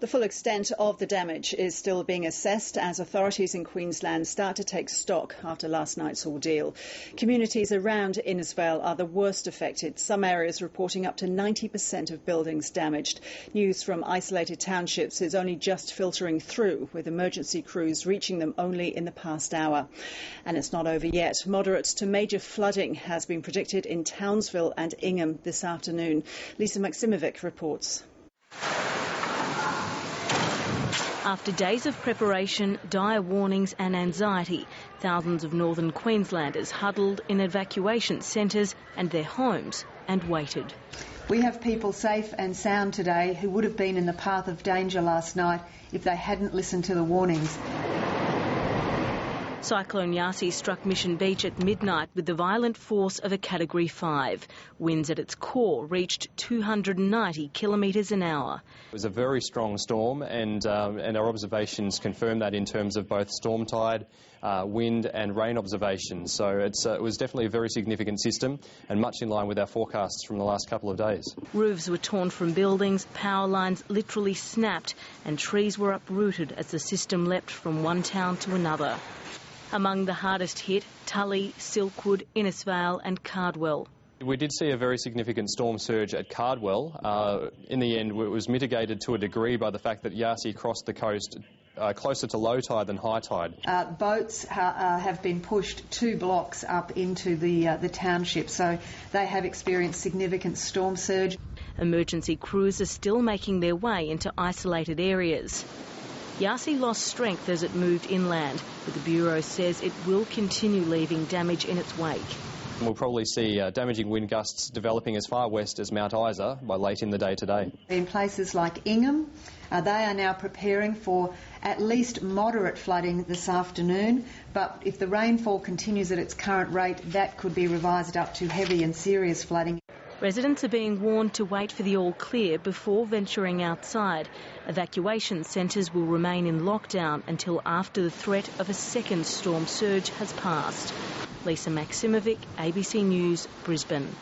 The full extent of the damage is still being assessed as authorities in Queensland start to take stock after last night's ordeal. Communities around Innisfail are the worst affected, some areas reporting up to 90% of buildings damaged. News from isolated townships is only just filtering through, with emergency crews reaching them only in the past hour. And it's not over yet. Moderate to major flooding has been predicted in Townsville and Ingham this afternoon. Lisa Maksimovic reports. After days of preparation, dire warnings and anxiety, thousands of northern Queenslanders huddled in evacuation centres and their homes and waited. We have people safe and sound today who would have been in the path of danger last night if they hadn't listened to the warnings. Cyclone Yasi struck Mission Beach at midnight with the violent force of a Category 5. Winds at its core reached 290 kilometres an hour. It was a very strong storm, and our observations confirm that in terms of both storm tide, wind and rain observations. So it was definitely a very significant system and much in line with our forecasts from the last couple of days. Roofs were torn from buildings, power lines literally snapped and trees were uprooted as the system leapt from one town to another. Among the hardest hit, Tully, Silkwood, Innisfail and Cardwell. We did see a very significant storm surge at Cardwell. In the end, it was mitigated to a degree by the fact that Yasi crossed the coast closer to low tide than high tide. Boats have been pushed 2 blocks up into the township, so they have experienced significant storm surge. Emergency crews are still making their way into isolated areas. Yasi lost strength as it moved inland, but the Bureau says it will continue leaving damage in its wake. We'll probably see damaging wind gusts developing as far west as Mount Isa by late in the day today. In places like Ingham, they are now preparing for at least moderate flooding this afternoon, but if the rainfall continues at its current rate, that could be revised up to heavy and serious flooding. Residents are being warned to wait for the all clear before venturing outside. Evacuation centres will remain in lockdown until after the threat of a second storm surge has passed. Lisa Maksimovic, ABC News, Brisbane.